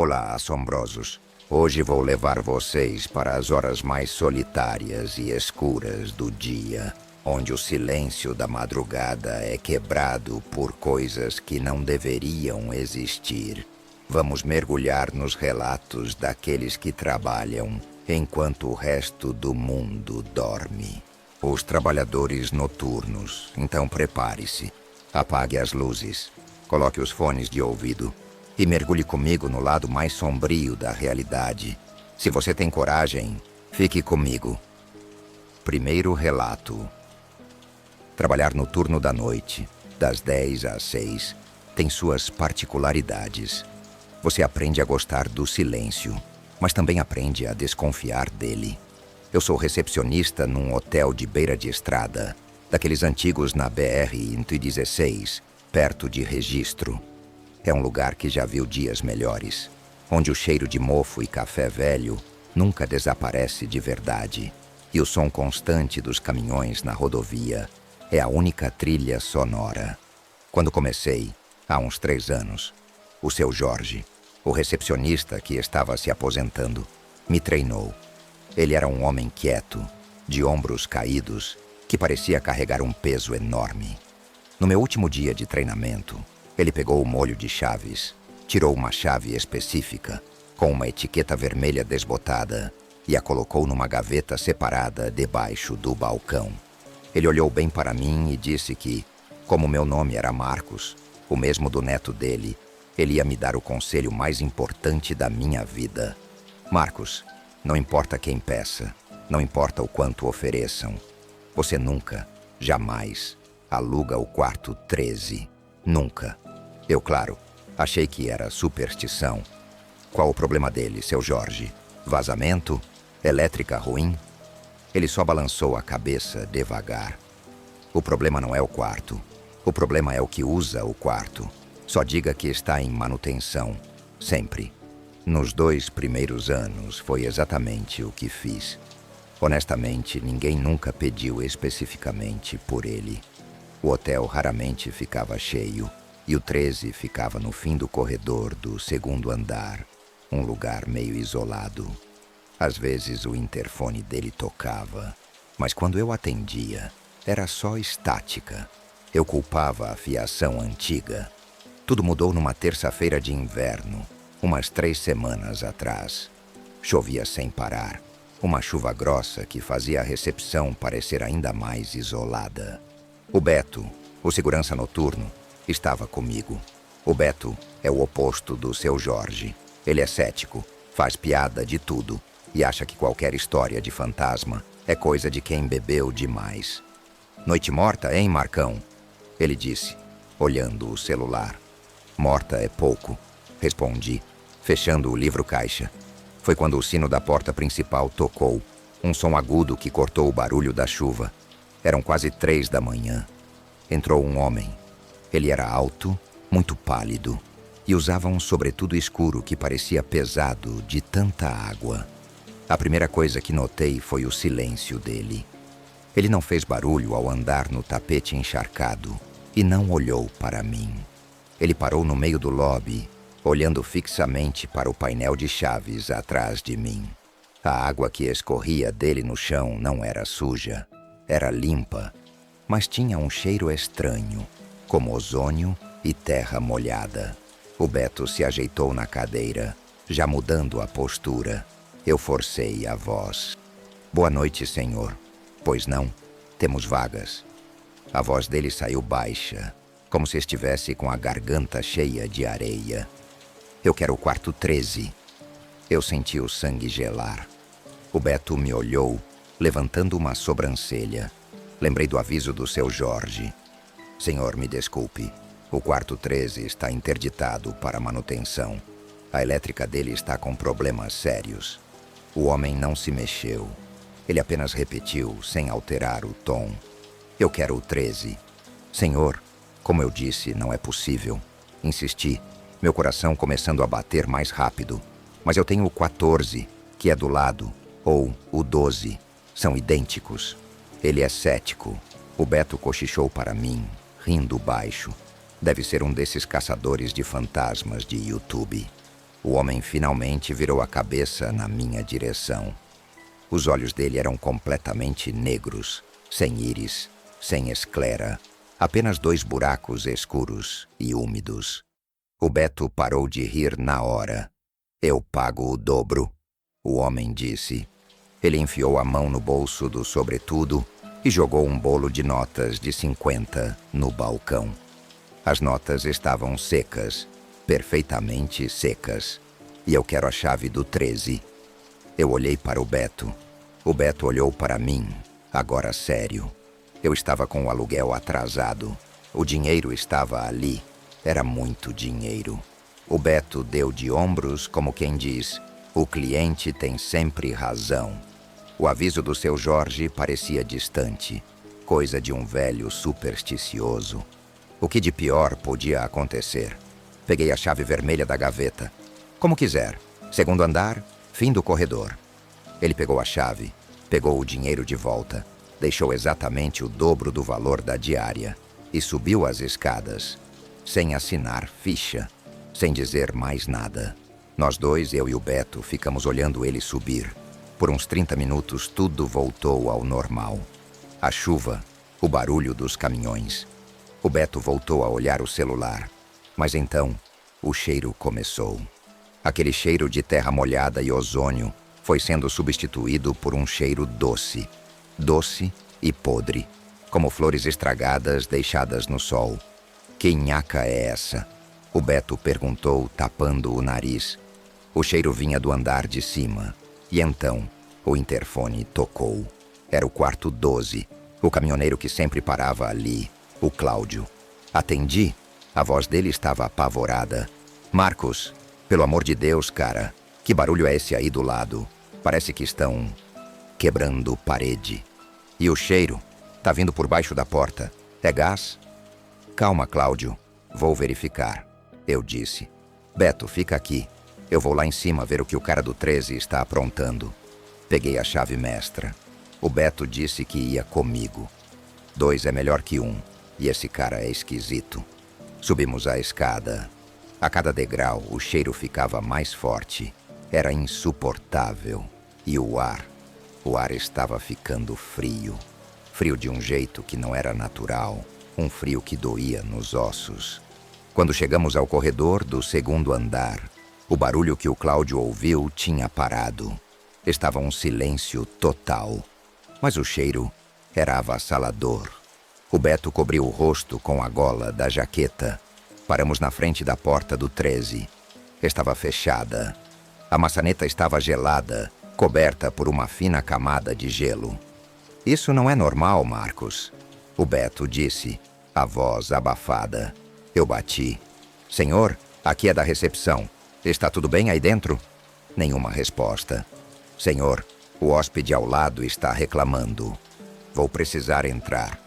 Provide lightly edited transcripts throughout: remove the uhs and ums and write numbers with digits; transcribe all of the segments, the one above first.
Olá, assombrosos. Hoje vou levar vocês para as horas mais solitárias e escuras do dia, onde o silêncio da madrugada é quebrado por coisas que não deveriam existir. Vamos mergulhar nos relatos daqueles que trabalham enquanto o resto do mundo dorme. Os trabalhadores noturnos. Então prepare-se. Apague as luzes. Coloque os fones de ouvido e mergulhe comigo no lado mais sombrio da realidade. Se você tem coragem, fique comigo. Primeiro relato. Trabalhar no turno da noite, das 10 às 6, tem suas particularidades. Você aprende a gostar do silêncio, mas também aprende a desconfiar dele. Eu sou recepcionista num hotel de beira de estrada, daqueles antigos na BR-116, perto de Registro. É um lugar que já viu dias melhores, onde o cheiro de mofo e café velho nunca desaparece de verdade, e o som constante dos caminhões na rodovia é a única trilha sonora. Quando comecei, há uns 3 anos, o seu Jorge, o recepcionista que estava se aposentando, me treinou. Ele era um homem quieto, de ombros caídos, que parecia carregar um peso enorme. No meu último dia de treinamento, ele pegou o molho de chaves, tirou uma chave específica, com uma etiqueta vermelha desbotada, e a colocou numa gaveta separada debaixo do balcão. Ele olhou bem para mim e disse que, como meu nome era Marcos, o mesmo do neto dele, ele ia me dar o conselho mais importante da minha vida. Marcos, não importa quem peça, não importa o quanto ofereçam, você nunca, jamais, aluga o quarto 13. Nunca. Eu, claro, achei que era superstição. Qual o problema dele, seu Jorge? Vazamento? Elétrica ruim? Ele só balançou a cabeça devagar. O problema não é o quarto. O problema é o que usa o quarto. Só diga que está em manutenção. Sempre. Nos 2 primeiros anos foi exatamente o que fiz. Honestamente, ninguém nunca pediu especificamente por ele. O hotel raramente ficava cheio e o 13 ficava no fim do corredor do 2º andar, um lugar meio isolado. Às vezes o interfone dele tocava, mas quando eu atendia, era só estática. Eu culpava a fiação antiga. Tudo mudou numa terça-feira de inverno, umas 3 semanas atrás. Chovia sem parar, uma chuva grossa que fazia a recepção parecer ainda mais isolada. O Beto, o segurança noturno, estava comigo. O Beto é o oposto do seu Jorge. Ele é cético, faz piada de tudo e acha que qualquer história de fantasma é coisa de quem bebeu demais. Noite morta, hein, Marcão? Ele disse, olhando o celular. Morta é pouco, respondi, fechando o livro-caixa. Foi quando o sino da porta principal tocou, um som agudo que cortou o barulho da chuva. Eram quase 3 da manhã. Entrou um homem. Ele era alto, muito pálido, e usava um sobretudo escuro que parecia pesado de tanta água. A primeira coisa que notei foi o silêncio dele. Ele não fez barulho ao andar no tapete encharcado e não olhou para mim. Ele parou no meio do lobby, olhando fixamente para o painel de chaves atrás de mim. A água que escorria dele no chão não era suja. Era limpa, mas tinha um cheiro estranho, como ozônio e terra molhada. O Beto se ajeitou na cadeira, já mudando a postura. Eu forcei a voz. Boa noite, senhor. Pois não? Temos vagas. A voz dele saiu baixa, como se estivesse com a garganta cheia de areia. Eu quero o quarto 13. Eu senti o sangue gelar. O Beto me olhou, levantando uma sobrancelha. Lembrei do aviso do seu Jorge. Senhor, me desculpe. O quarto 13 está interditado para manutenção. A elétrica dele está com problemas sérios. O homem não se mexeu. Ele apenas repetiu, sem alterar o tom. Eu quero o 13. Senhor, como eu disse, não é possível. Insisti, meu coração começando a bater mais rápido. Mas eu tenho o 14, que é do lado, ou o 12. São idênticos. Ele é cético. O Beto cochichou para mim, rindo baixo. Deve ser um desses caçadores de fantasmas de YouTube. O homem finalmente virou a cabeça na minha direção. Os olhos dele eram completamente negros, sem íris, sem esclera, apenas 2 buracos escuros e úmidos. O Beto parou de rir na hora. Eu pago o dobro, o homem disse. Ele enfiou a mão no bolso do sobretudo e jogou um bolo de notas de 50 no balcão. As notas estavam secas, perfeitamente secas. E eu quero a chave do 13. Eu olhei para o Beto. O Beto olhou para mim, agora sério. Eu estava com o aluguel atrasado. O dinheiro estava ali. Era muito dinheiro. O Beto deu de ombros como quem diz: o cliente tem sempre razão. O aviso do seu Jorge parecia distante, coisa de um velho supersticioso. O que de pior podia acontecer? Peguei a chave vermelha da gaveta. Como quiser. 2º andar, fim do corredor. Ele pegou a chave, pegou o dinheiro de volta, deixou exatamente o dobro do valor da diária e subiu as escadas, sem assinar ficha, sem dizer mais nada. Nós dois, eu e o Beto, ficamos olhando ele subir. Por uns 30 minutos tudo voltou ao normal. A chuva, o barulho dos caminhões. O Beto voltou a olhar o celular. Mas então, o cheiro começou. Aquele cheiro de terra molhada e ozônio foi sendo substituído por um cheiro doce. Doce e podre, como flores estragadas deixadas no sol. Que nhaca é essa? O Beto perguntou, tapando o nariz. O cheiro vinha do andar de cima. E então, o interfone tocou. Era o quarto 12, o caminhoneiro que sempre parava ali, o Cláudio. Atendi. A voz dele estava apavorada. Marcos, pelo amor de Deus, cara, que barulho é esse aí do lado? Parece que estão quebrando parede. E o cheiro? Tá vindo por baixo da porta. É gás? Calma, Cláudio. Vou verificar. Eu disse. Beto, fica aqui. Eu vou lá em cima ver o que o cara do 13 está aprontando. Peguei a chave mestra. O Beto disse que ia comigo. 2 é melhor que 1, e esse cara é esquisito. Subimos a escada. A cada degrau, o cheiro ficava mais forte. Era insuportável. E o ar estava ficando frio. Frio de um jeito que não era natural. Um frio que doía nos ossos. Quando chegamos ao corredor do 2º andar, o barulho que o Cláudio ouviu tinha parado. Estava um silêncio total. Mas o cheiro era avassalador. O Beto cobriu o rosto com a gola da jaqueta. Paramos na frente da porta do 13. Estava fechada. A maçaneta estava gelada, coberta por uma fina camada de gelo. Isso não é normal, Marcos, o Beto disse, a voz abafada. Eu bati. Senhor, aqui é da recepção. Está tudo bem aí dentro? Nenhuma resposta. Senhor, o hóspede ao lado está reclamando. Vou precisar entrar.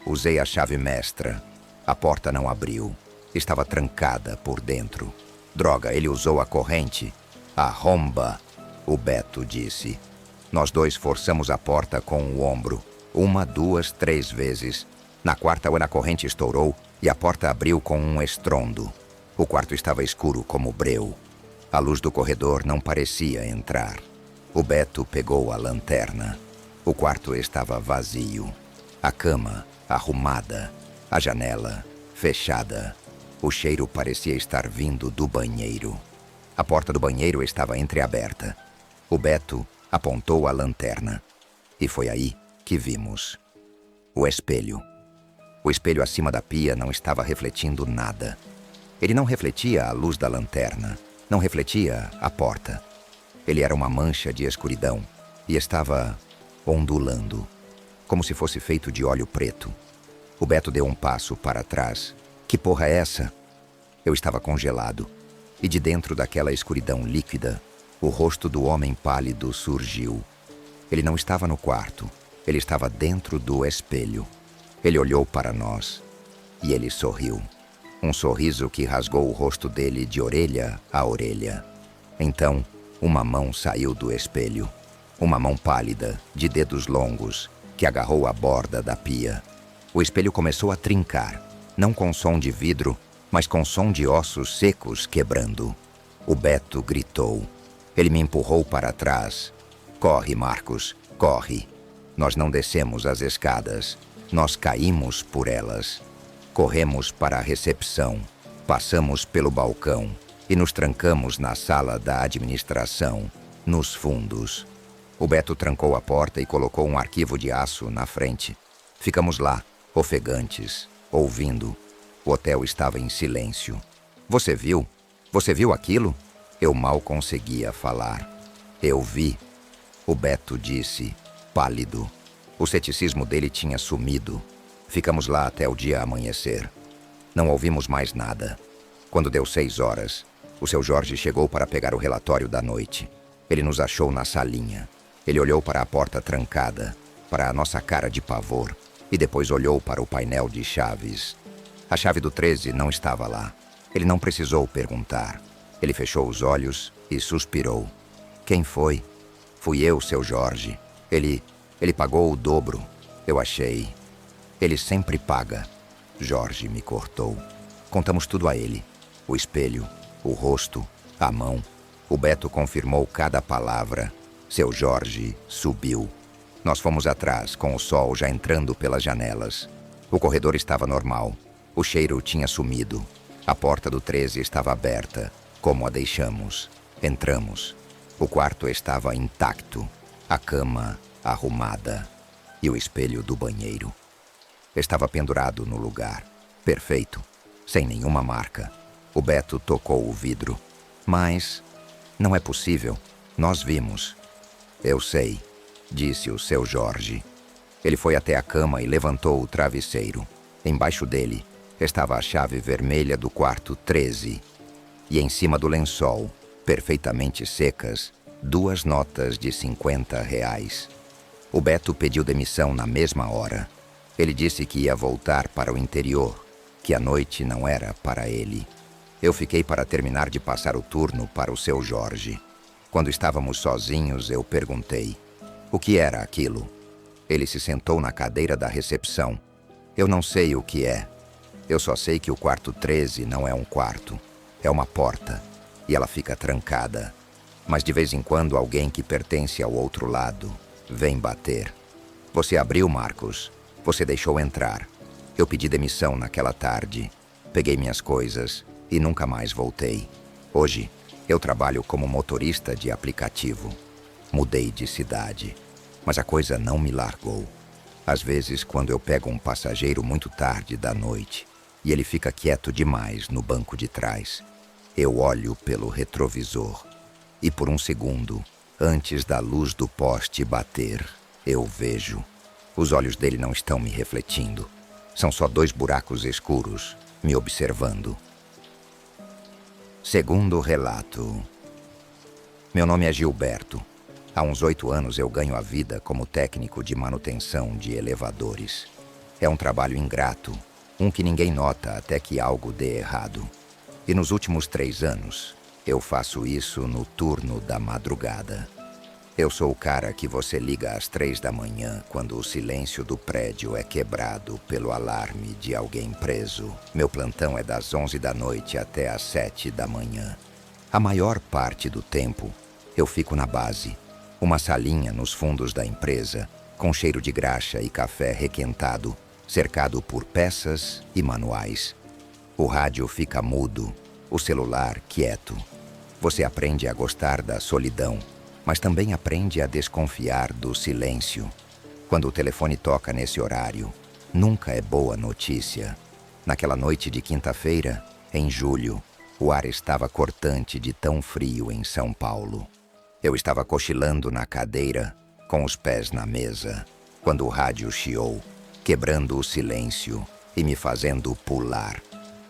Usei a chave mestra. A porta não abriu. Estava trancada por dentro. Droga, ele usou a corrente. Arromba, o Beto disse. Nós dois forçamos a porta com o ombro. 1, 2, 3 vezes. Na quarta, a corrente estourou e a porta abriu com um estrondo. O quarto estava escuro como breu. A luz do corredor não parecia entrar. O Beto pegou a lanterna. O quarto estava vazio. A cama arrumada. A janela fechada. O cheiro parecia estar vindo do banheiro. A porta do banheiro estava entreaberta. O Beto apontou a lanterna. E foi aí que vimos o espelho. O espelho acima da pia não estava refletindo nada. Ele não refletia a luz da lanterna, não refletia a porta. Ele era uma mancha de escuridão e estava ondulando, como se fosse feito de óleo preto. O Beto deu um passo para trás. Que porra é essa? Eu estava congelado, e de dentro daquela escuridão líquida, o rosto do homem pálido surgiu. Ele não estava no quarto, ele estava dentro do espelho. Ele olhou para nós e ele sorriu. Um sorriso que rasgou o rosto dele de orelha a orelha. Então, uma mão saiu do espelho. Uma mão pálida, de dedos longos, que agarrou a borda da pia. O espelho começou a trincar, não com som de vidro, mas com som de ossos secos quebrando. O Beto gritou. Ele me empurrou para trás. Corre, Marcos, corre. Nós não descemos as escadas. Nós caímos por elas. Corremos para a recepção. Passamos pelo balcão e nos trancamos na sala da administração, nos fundos. O Beto trancou a porta e colocou um arquivo de aço na frente. Ficamos lá, ofegantes, ouvindo. O hotel estava em silêncio. Você viu? Você viu aquilo? Eu mal conseguia falar. Eu vi. O Beto disse, pálido. O ceticismo dele tinha sumido. Ficamos lá até o dia amanhecer. Não ouvimos mais nada. Quando deu 6 horas, o seu Jorge chegou para pegar o relatório da noite. Ele nos achou na salinha. Ele olhou para a porta trancada, para a nossa cara de pavor, e depois olhou para o painel de chaves. A chave do 13 não estava lá. Ele não precisou perguntar. Ele fechou os olhos e suspirou. Quem foi? Fui eu, seu Jorge. Ele pagou o dobro. Eu achei. Ele sempre paga. Jorge me cortou. Contamos tudo a ele. O espelho, o rosto, a mão. O Beto confirmou cada palavra. Seu Jorge subiu. Nós fomos atrás, com o sol já entrando pelas janelas. O corredor estava normal. O cheiro tinha sumido. A porta do 13 estava aberta, como a deixamos. Entramos. O quarto estava intacto. A cama arrumada. E o espelho do banheiro. Estava pendurado no lugar. Perfeito. Sem nenhuma marca. O Beto tocou o vidro. Mas não é possível. Nós vimos. Eu sei, disse o seu Jorge. Ele foi até a cama e levantou o travesseiro. Embaixo dele estava a chave vermelha do quarto 13. E em cima do lençol, perfeitamente secas, 2 notas de R$ 50. O Beto pediu demissão na mesma hora. Ele disse que ia voltar para o interior, que a noite não era para ele. Eu fiquei para terminar de passar o turno para o seu Jorge. Quando estávamos sozinhos, eu perguntei, o que era aquilo? Ele se sentou na cadeira da recepção. Eu não sei o que é. Eu só sei que o quarto 13 não é um quarto. É uma porta. E ela fica trancada. Mas de vez em quando alguém que pertence ao outro lado vem bater. Você abriu, Marcos. Você deixou entrar. Eu pedi demissão naquela tarde. Peguei minhas coisas e nunca mais voltei. Hoje, eu trabalho como motorista de aplicativo. Mudei de cidade, mas a coisa não me largou. Às vezes, quando eu pego um passageiro muito tarde da noite e ele fica quieto demais no banco de trás, eu olho pelo retrovisor e por um segundo, antes da luz do poste bater, eu vejo. Os olhos dele não estão me refletindo. São só 2 buracos escuros me observando. Segundo relato. Meu nome é Gilberto. Há uns 8 anos eu ganho a vida como técnico de manutenção de elevadores. É um trabalho ingrato, um que ninguém nota até que algo dê errado. E nos últimos 3 anos, eu faço isso no turno da madrugada. Eu sou o cara que você liga às 3 da manhã quando o silêncio do prédio é quebrado pelo alarme de alguém preso. Meu plantão é das 11 da noite até às 7 da manhã. A maior parte do tempo, eu fico na base. Uma salinha nos fundos da empresa, com cheiro de graxa e café requentado, cercado por peças e manuais. O rádio fica mudo, o celular quieto. Você aprende a gostar da solidão, mas também aprende a desconfiar do silêncio. Quando o telefone toca nesse horário, nunca é boa notícia. Naquela noite de quinta-feira, em julho, o ar estava cortante de tão frio em São Paulo. Eu estava cochilando na cadeira, com os pés na mesa, quando o rádio chiou, quebrando o silêncio e me fazendo pular.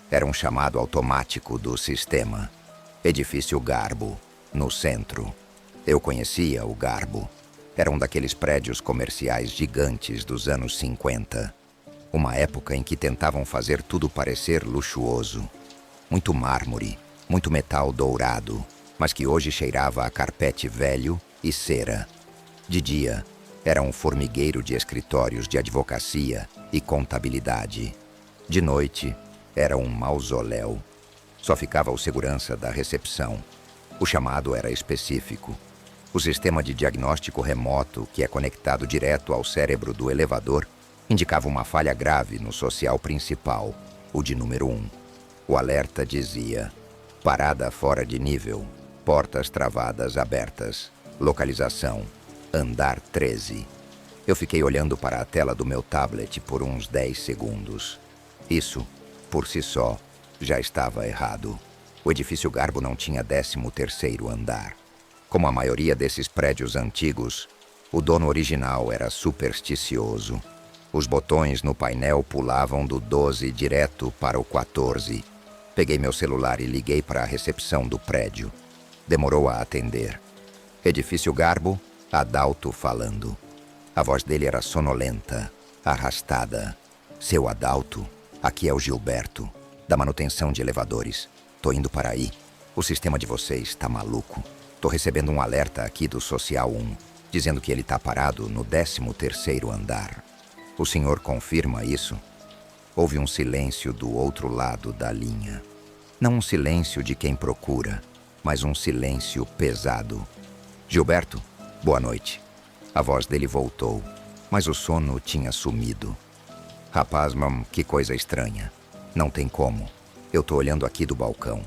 Era um chamado automático do sistema. Edifício Garbo, no centro. Eu conhecia o Garbo. Era um daqueles prédios comerciais gigantes dos anos 50. Uma época em que tentavam fazer tudo parecer luxuoso. Muito mármore, muito metal dourado, mas que hoje cheirava a carpete velho e cera. De dia, era um formigueiro de escritórios de advocacia e contabilidade. De noite, era um mausoléu. Só ficava o segurança da recepção. O chamado era específico. O sistema de diagnóstico remoto, que é conectado direto ao cérebro do elevador, indicava uma falha grave no social principal, o de número 1. O alerta dizia: parada fora de nível, portas travadas abertas, localização, andar 13. Eu fiquei olhando para a tela do meu tablet por uns 10 segundos. Isso, por si só, já estava errado. O edifício Garbo não tinha 13º andar. Como a maioria desses prédios antigos, o dono original era supersticioso. Os botões no painel pulavam do 12 direto para o 14. Peguei meu celular e liguei para a recepção do prédio. Demorou a atender. Edifício Garbo, Adalto falando. A voz dele era sonolenta, arrastada. Seu Adalto, aqui é o Gilberto, da manutenção de elevadores. Tô indo para aí. O sistema de vocês tá maluco. Tô recebendo um alerta aqui do Social 1, dizendo que ele tá parado no 13º andar. O senhor confirma isso? Houve um silêncio do outro lado da linha. Não um silêncio de quem procura, mas um silêncio pesado. Gilberto, boa noite. A voz dele voltou, mas o sono tinha sumido. Rapaz, que coisa estranha. Não tem como. Eu tô olhando aqui do balcão.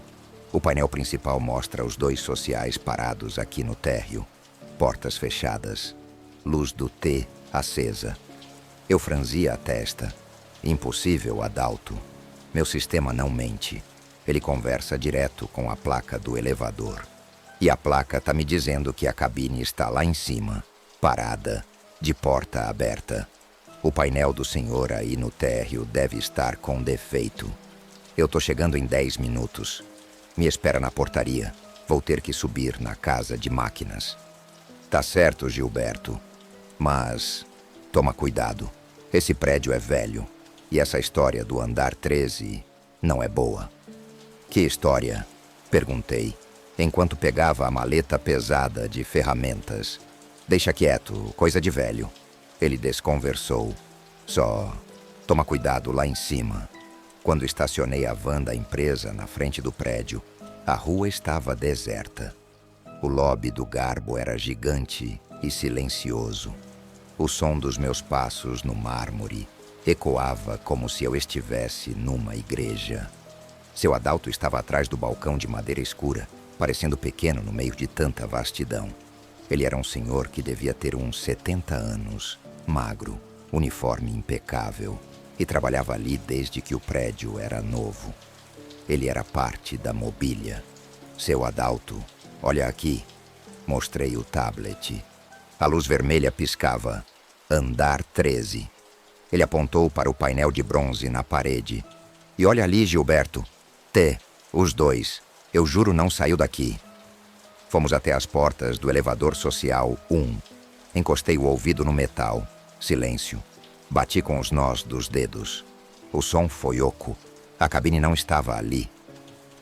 O painel principal mostra os 2 sociais parados aqui no térreo. Portas fechadas. Luz do T acesa. Eu franzia a testa. Impossível, Adalto. Meu sistema não mente. Ele conversa direto com a placa do elevador. E a placa tá me dizendo que a cabine está lá em cima, parada, de porta aberta. O painel do senhor aí no térreo deve estar com defeito. Eu tô chegando em 10 minutos. Me espera na portaria. Vou ter que subir na casa de máquinas. Tá certo, Gilberto. Mas toma cuidado. Esse prédio é velho. E essa história do andar 13 não é boa. Que história? Perguntei, enquanto pegava a maleta pesada de ferramentas. Deixa quieto, coisa de velho. Ele desconversou. Só toma cuidado lá em cima. Quando estacionei a van da empresa na frente do prédio, a rua estava deserta. O lobby do Garbo era gigante e silencioso. O som dos meus passos no mármore ecoava como se eu estivesse numa igreja. Seu Adalto estava atrás do balcão de madeira escura, parecendo pequeno no meio de tanta vastidão. Ele era um senhor que devia ter uns 70 anos, magro, uniforme impecável, e trabalhava ali desde que o prédio era novo. Ele era parte da mobília. Seu Adalto, olha aqui. Mostrei o tablet. A luz vermelha piscava. Andar 13. Ele apontou para o painel de bronze na parede. E olha ali, Gilberto. T, os 2. Eu juro não saiu daqui. Fomos até as portas do elevador social 1. Encostei o ouvido no metal. Silêncio. Bati com os nós dos dedos. O som foi oco. A cabine não estava ali.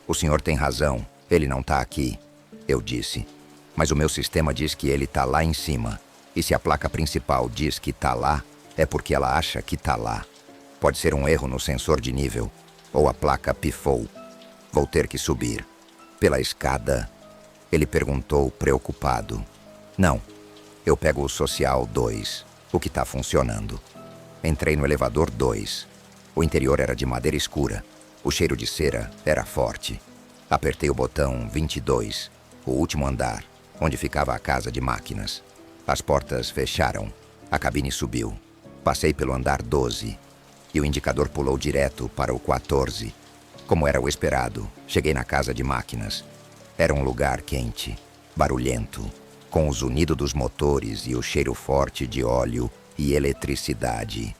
O senhor tem razão. Ele não está aqui, eu disse. Mas o meu sistema diz que ele está lá em cima. E se a placa principal diz que está lá, é porque ela acha que está lá. Pode ser um erro no sensor de nível. Ou a placa pifou. Vou ter que subir. Pela escada? Ele perguntou, preocupado. Não. Eu pego o social 2, o que está funcionando. Entrei no elevador 2. O interior era de madeira escura. O cheiro de cera era forte. Apertei o botão 22, o último andar, onde ficava a casa de máquinas. As portas fecharam. A cabine subiu. Passei pelo andar 12 e o indicador pulou direto para o 14. Como era o esperado, cheguei na casa de máquinas. Era um lugar quente, barulhento, com o zunido dos motores e o cheiro forte de óleo e eletricidade.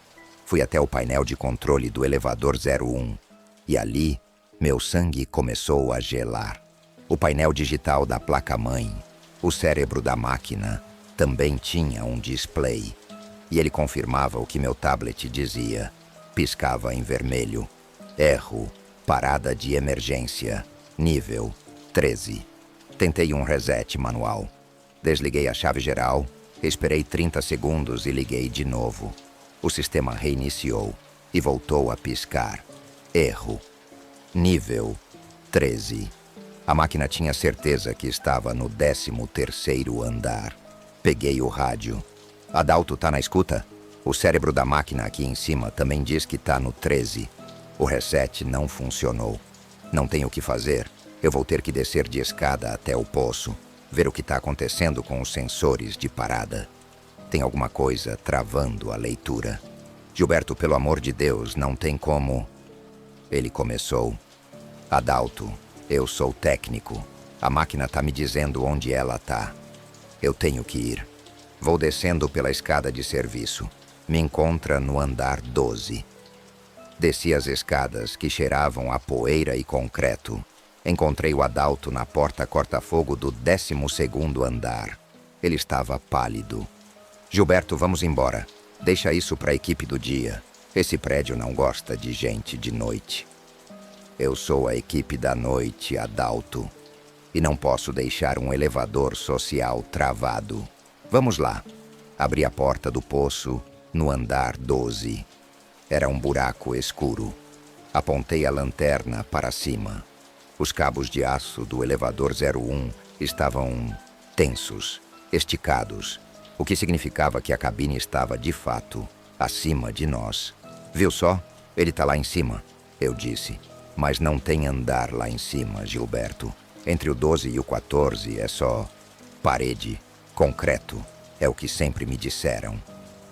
Fui até o painel de controle do elevador 01 e ali meu sangue começou a gelar. O painel digital da placa-mãe, o cérebro da máquina, também tinha um display. E ele confirmava o que meu tablet dizia. Piscava em vermelho. Erro. Parada de emergência. Nível 13. Tentei um reset manual. Desliguei a chave geral, esperei 30 segundos e liguei de novo. O sistema reiniciou e voltou a piscar. Erro. Nível 13. A máquina tinha certeza que estava no 13º andar. Peguei o rádio. Adalto, tá na escuta? O cérebro da máquina aqui em cima também diz que tá no 13. O reset não funcionou. Não tenho o que fazer. Eu vou ter que descer de escada até o poço, ver o que está acontecendo com os sensores de parada. Tem alguma coisa travando a leitura. Gilberto, pelo amor de Deus, não tem como... Ele começou. Adalto, eu sou técnico. A máquina tá me dizendo onde ela tá. Eu tenho que ir. Vou descendo pela escada de serviço. Me encontra no andar 12. Desci as escadas que cheiravam a poeira e concreto. Encontrei o Adalto na porta corta-fogo do 12º andar. Ele estava pálido. Gilberto, vamos embora. Deixa isso para a equipe do dia. Esse prédio não gosta de gente de noite. Eu sou a equipe da noite, Adalto. E não posso deixar um elevador social travado. Vamos lá. Abri a porta do poço no andar 12. Era um buraco escuro. Apontei a lanterna para cima. Os cabos de aço do elevador 01 estavam tensos, esticados, o que significava que a cabine estava, de fato, acima de nós. Viu só? Ele está lá em cima, eu disse. Mas não tem andar lá em cima, Gilberto. Entre o 12 e o 14 é só parede, concreto. É o que sempre me disseram.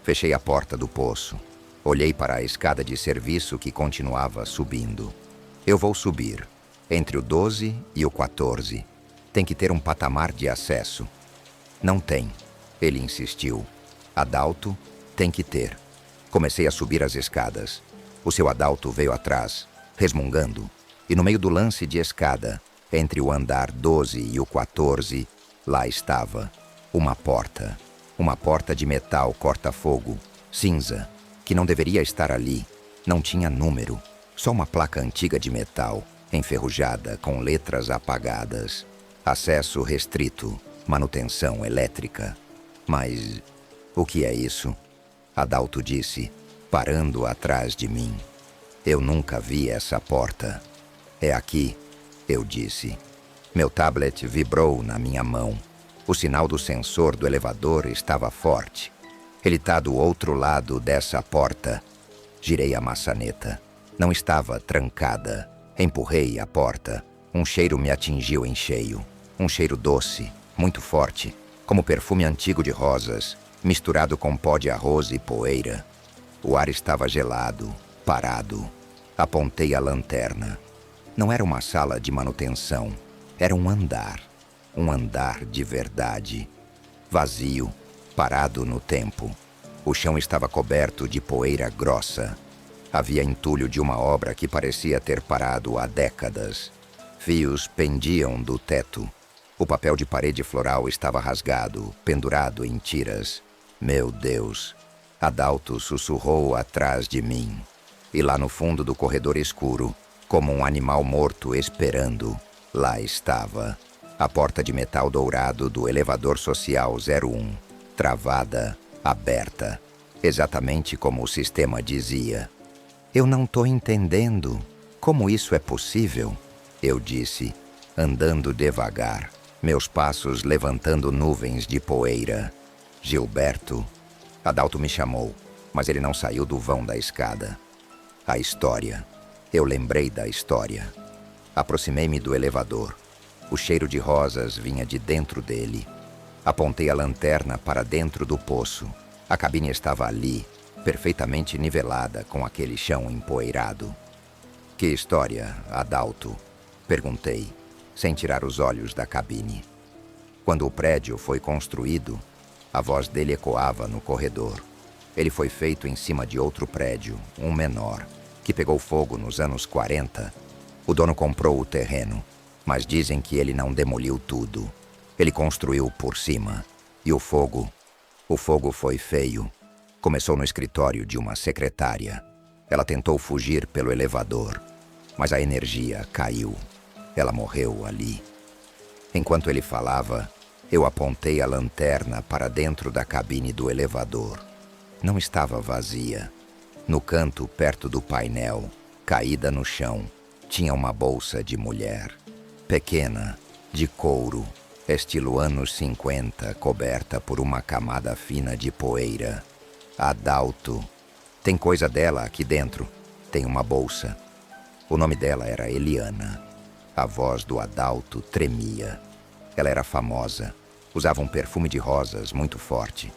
Fechei a porta do poço. Olhei para a escada de serviço que continuava subindo. Eu vou subir. Entre o 12 e o 14. Tem que ter um patamar de acesso. Não tem. Ele insistiu. Adalto, tem que ter. Comecei a subir as escadas. O seu Adalto veio atrás, resmungando. E no meio do lance de escada, entre o andar 12 e o 14, lá estava uma porta. Uma porta de metal corta-fogo, cinza, que não deveria estar ali. Não tinha número. Só uma placa antiga de metal, enferrujada, com letras apagadas. Acesso restrito, manutenção elétrica. Mas o que é isso? Adalto disse, parando atrás de mim. Eu nunca vi essa porta. É aqui, eu disse. Meu tablet vibrou na minha mão. O sinal do sensor do elevador estava forte. Ele está do outro lado dessa porta. Girei a maçaneta. Não estava trancada. Empurrei a porta. Um cheiro me atingiu em cheio. Um cheiro doce, muito forte, como perfume antigo de rosas, misturado com pó de arroz e poeira. O ar estava gelado, parado. Apontei a lanterna. Não era uma sala de manutenção. Era um andar. Um andar de verdade. Vazio, parado no tempo. O chão estava coberto de poeira grossa. Havia entulho de uma obra que parecia ter parado há décadas. Fios pendiam do teto. O papel de parede floral estava rasgado, pendurado em tiras. Meu Deus! Adalto sussurrou atrás de mim. E lá no fundo do corredor escuro, como um animal morto esperando, lá estava a porta de metal dourado do elevador social 01, travada, aberta, exatamente como o sistema dizia. Eu não tô entendendo. Como isso é possível? Eu disse, andando devagar, meus passos levantando nuvens de poeira. Gilberto. Adalto me chamou, mas ele não saiu do vão da escada. A história. Eu lembrei da história. Aproximei-me do elevador. O cheiro de rosas vinha de dentro dele. Apontei a lanterna para dentro do poço. A cabine estava ali, perfeitamente nivelada com aquele chão empoeirado. Que história, Adalto? Perguntei, sem tirar os olhos da cabine. Quando o prédio foi construído, a voz dele ecoava no corredor. Ele foi feito em cima de outro prédio, um menor, que pegou fogo nos anos 40. O dono comprou o terreno, mas dizem que ele não demoliu tudo. Ele construiu por cima. E o fogo foi feio. Começou no escritório de uma secretária. Ela tentou fugir pelo elevador, mas a energia caiu. Ela morreu ali. Enquanto ele falava, eu apontei a lanterna para dentro da cabine do elevador. Não estava vazia. No canto, perto do painel, caída no chão, tinha uma bolsa de mulher. pequena, de couro, estilo anos 50, coberta por uma camada fina de poeira. Adalto. Tem coisa dela aqui dentro. Tem uma bolsa. O nome dela era Eliana. A voz do Adalto tremia. Ela era famosa. Usava um perfume de rosas muito forte.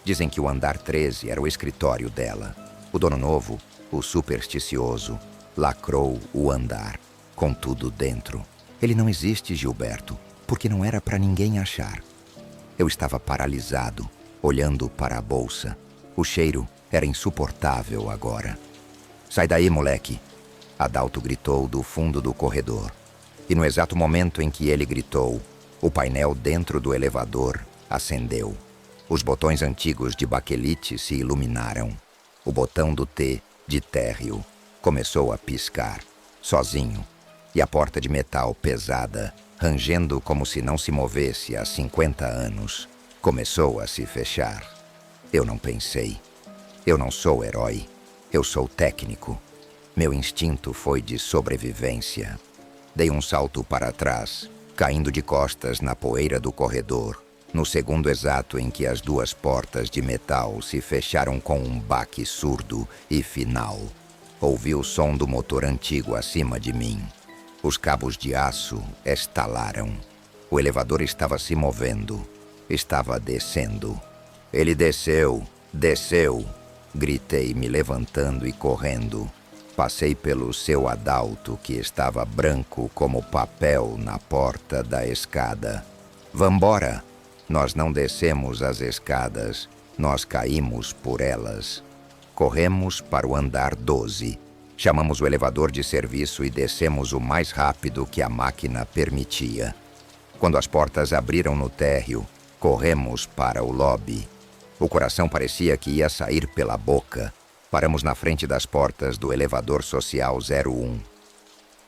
Dizem que o andar 13 era o escritório dela. O dono novo, o supersticioso, lacrou o andar, com tudo dentro. Ele não existe, Gilberto, porque não era para ninguém achar. Eu estava paralisado, olhando para a bolsa. O cheiro era insuportável agora. Sai daí, moleque! Adalto gritou do fundo do corredor. E no exato momento em que ele gritou, o painel dentro do elevador acendeu. Os botões antigos de baquelite se iluminaram. O botão do T, de térreo, começou a piscar, sozinho. E a porta de metal pesada, rangendo como se não se movesse há 50 anos, começou a se fechar. Eu não pensei. Eu não sou herói. Eu sou técnico. Meu instinto foi de sobrevivência. Dei um salto para trás, caindo de costas na poeira do corredor, no segundo exato em que as duas portas de metal se fecharam com um baque surdo e final. Ouvi o som do motor antigo acima de mim. Os cabos de aço estalaram. O elevador estava se movendo. Estava descendo. Ele desceu, desceu, gritei, me levantando e correndo. Passei pelo seu Adalto, que estava branco como papel na porta da escada. Vambora! Nós não descemos as escadas, nós caímos por elas. Corremos para o andar 12. Chamamos o elevador de serviço e descemos o mais rápido que a máquina permitia. Quando as portas abriram no térreo, corremos para o lobby. O coração parecia que ia sair pela boca. Paramos na frente das portas do elevador social 01.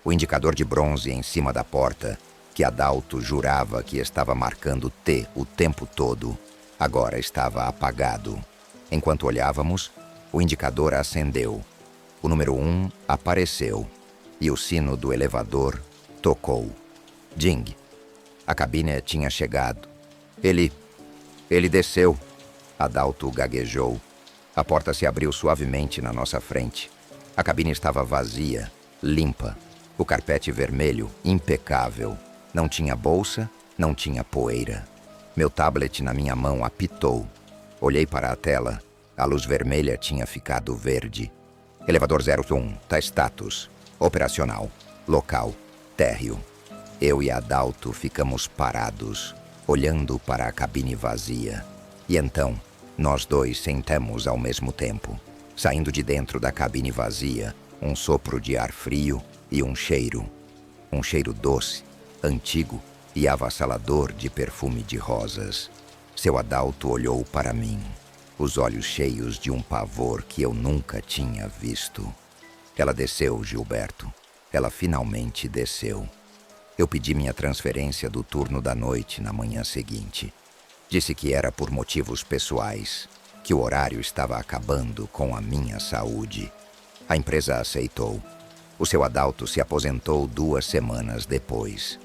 O indicador de bronze em cima da porta, que Adalto jurava que estava marcando T o tempo todo, agora estava apagado. Enquanto olhávamos, o indicador acendeu. O número 1 apareceu e o sino do elevador tocou. Ding! A cabine tinha chegado. Ele desceu. Adalto gaguejou. A porta se abriu suavemente na nossa frente. A cabine estava vazia, limpa. O carpete vermelho, impecável. Não tinha bolsa, não tinha poeira. Meu tablet na minha mão apitou. Olhei para a tela. A luz vermelha tinha ficado verde. Elevador 01, tá status. Operacional. Local. Térreo. Eu e Adalto ficamos parados, olhando para a cabine vazia. E então, nós dois sentamos ao mesmo tempo. Saindo de dentro da cabine vazia, um sopro de ar frio e um cheiro. Um cheiro doce, antigo e avassalador de perfume de rosas. Seu Adalto olhou para mim, os olhos cheios de um pavor que eu nunca tinha visto. Ela desceu, Gilberto. Ela finalmente desceu. Eu pedi minha transferência do turno da noite na manhã seguinte. Disse que era por motivos pessoais, que o horário estava acabando com a minha saúde. A empresa aceitou. O seu Adalto se aposentou 2 semanas depois.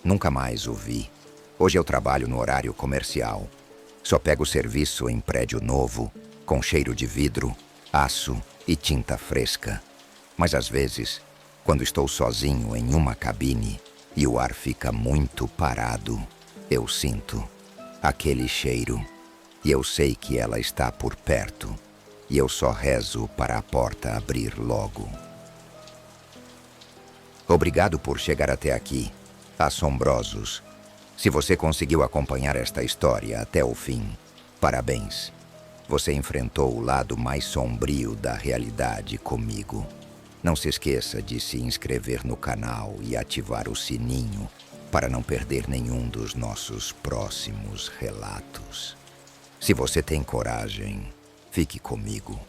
Nunca mais o vi. Hoje eu trabalho no horário comercial. Só pego serviço em prédio novo, com cheiro de vidro, aço e tinta fresca. Mas às vezes, quando estou sozinho em uma cabine e o ar fica muito parado, eu sinto aquele cheiro. E eu sei que ela está por perto. E eu só rezo para a porta abrir logo. Obrigado por chegar até aqui, assombrosos. Se você conseguiu acompanhar esta história até o fim, parabéns. Você enfrentou o lado mais sombrio da realidade comigo. Não se esqueça de se inscrever no canal e ativar o sininho para não perder nenhum dos nossos próximos relatos. Se você tem coragem, fique comigo.